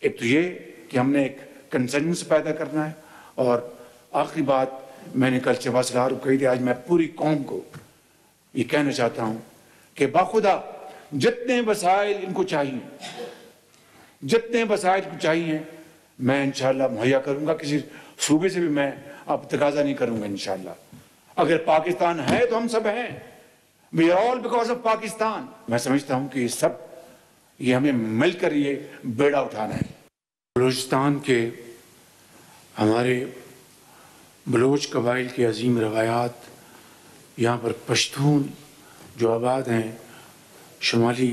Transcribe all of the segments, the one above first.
ایک تو یہ کہ ہم نے ایک کنسنسس پیدا کرنا ہے، اور آخری بات میں نے کل شہباز سالار کو کہی تھی، آج میں پوری قوم کو یہ کہنا چاہتا ہوں کہ باخدا جتنے وسائل ان کو چاہیے، جتنے وسائل کو چاہیے میں انشاءاللہ مہیا کروں گا. کسی صوبے سے بھی میں اب تقاضا نہیں کروں گا انشاءاللہ. اگر پاکستان ہے تو ہم سب ہیں. We are all because of Pakistan. میں سمجھتا ہوں کہ یہ سب یہ ہمیں مل کر یہ بیڑا اٹھانا ہے. بلوچستان کے ہمارے بلوچ قبائل کی عظیم روایات، یہاں پر پشتون جو آباد ہیں شمالی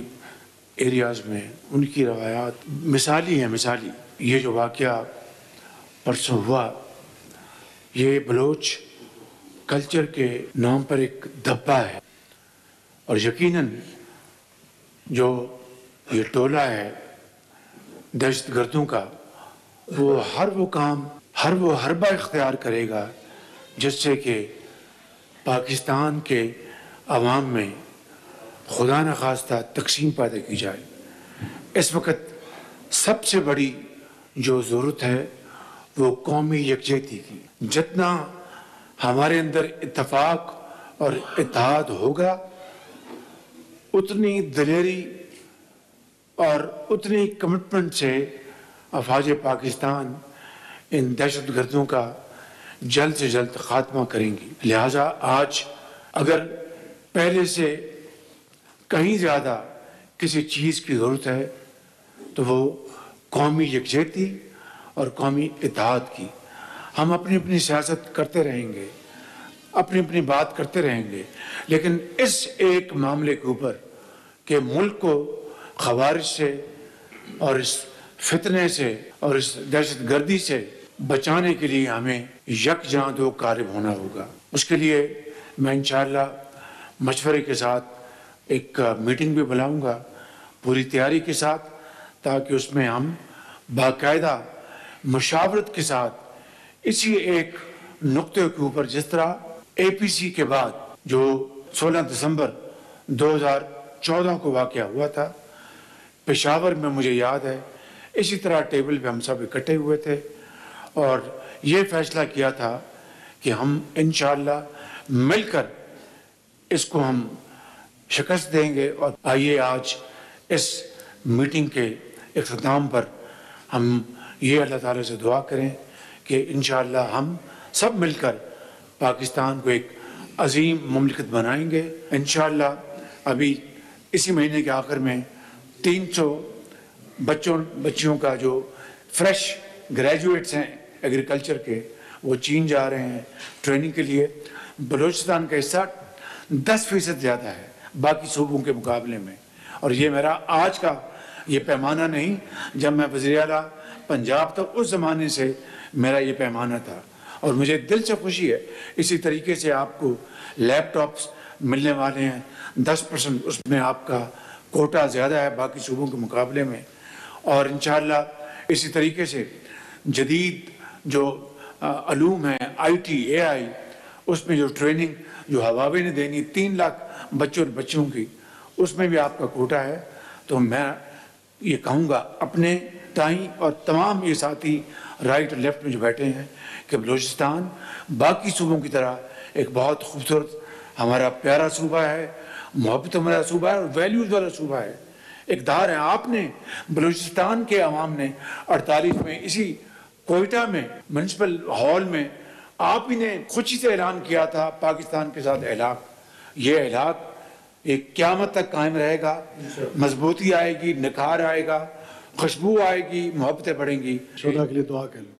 ایریاز میں، ان کی روایات مثالی ہیں. مثالی یہ جو واقعہ پرسوں ہوا، یہ بلوچ کلچر کے نام پر ایک دھبا ہے، اور یقیناً جو یہ ٹولہ ہے دہشت گردوں کا، وہ ہر وہ کام، ہر وہ حربہ اختیار کرے گا جس سے کہ پاکستان کے عوام میں خدا نخواستہ تقسیم پیدا کی جائے. اس وقت سب سے بڑی جو ضرورت ہے وہ قومی یکجہتی کی. جتنا ہمارے اندر اتفاق اور اتحاد ہوگا، اتنی دلیری اور اتنی کمٹمنٹ سے افواج پاکستان ان دہشت گردوں کا جلد سے جلد خاتمہ کریں گی. لہٰذا آج اگر پہلے سے کہیں زیادہ کسی چیز کی ضرورت ہے تو وہ قومی یکجہتی اور قومی اتحاد کی. ہم اپنی اپنی سیاست کرتے رہیں گے، اپنی اپنی بات کرتے رہیں گے، لیکن اس ایک معاملے کے اوپر کہ ملک کو خوارج سے اور اس فتنے سے اور اس دہشت گردی سے بچانے کے لیے ہمیں یکجاں دو قارب ہونا ہوگا. اس کے لیے میں انشاءاللہ مشورے کے ساتھ ایک میٹنگ بھی بلاؤں گا پوری تیاری کے ساتھ، تاکہ اس میں ہم باقاعدہ مشاورت کے ساتھ اسی ایک نقطے کے اوپر، جس طرح اے پی سی کے بعد جو 16 دسمبر 2014 کو واقعہ ہوا تھا پشاور میں، مجھے یاد ہے اسی طرح ٹیبل پہ ہم سب اکٹھے ہوئے تھے اور یہ فیصلہ کیا تھا کہ ہم انشاءاللہ مل کر اس کو ہم شکست دیں گے. اور آئیے آج اس میٹنگ کے اختتام پر ہم یہ اللہ تعالیٰ سے دعا کریں کہ انشاءاللہ ہم سب مل کر پاکستان کو ایک عظیم مملکت بنائیں گے. انشاءاللہ ابھی اسی مہینے کے آخر میں 300 بچیوں کا جو فریش گریجویٹس ہیں ایگریکلچر کے، وہ چین جا رہے ہیں ٹریننگ کے لیے. بلوچستان کا حصہ 10% زیادہ ہے باقی صوبوں کے مقابلے میں، اور یہ میرا آج کا یہ پیمانہ نہیں، جب میں وزیر اعلیٰ پنجاب تھا اس زمانے سے میرا یہ پیمانہ تھا. اور مجھے دل سے خوشی ہے اسی طریقے سے آپ کو لیپ ٹاپس ملنے والے ہیں 10%، اس میں آپ کا کوٹا زیادہ ہے باقی صوبوں کے مقابلے میں. اور انشاءاللہ اسی طریقے سے جدید جو علوم ہیں آئی ٹی اے آئی، اس میں جو ٹریننگ جو ہواوے نے دینی 3 لاکھ بچوں اور بچیوں کی، اس میں بھی آپ کا کوٹا ہے. تو میں یہ کہوں گا اپنے دائیں اور تمام یہ ساتھی رائٹ اور لیفٹ میں جو بیٹھے ہیں کہ بلوچستان باقی صوبوں کی طرح ایک بہت خوبصورت ہمارا پیارا صوبہ ہے، محبت والا صوبہ ہے اور ویلیوز والا صوبہ ہے. اقدار ہے، آپ نے بلوچستان کے عوام نے 48 میں اسی کوئٹہ میں میونسپل ہال میں آپ ہی نے خوشی سے اعلان کیا تھا پاکستان کے ساتھ الحاق. یہ الحاق ایک قیامت تک قائم رہے گا، مضبوطی آئے گی، نکھار آئے گا، خوشبو آئے گی، محبتیں بڑھیں گی. شہداء کے لیے دعا کریں.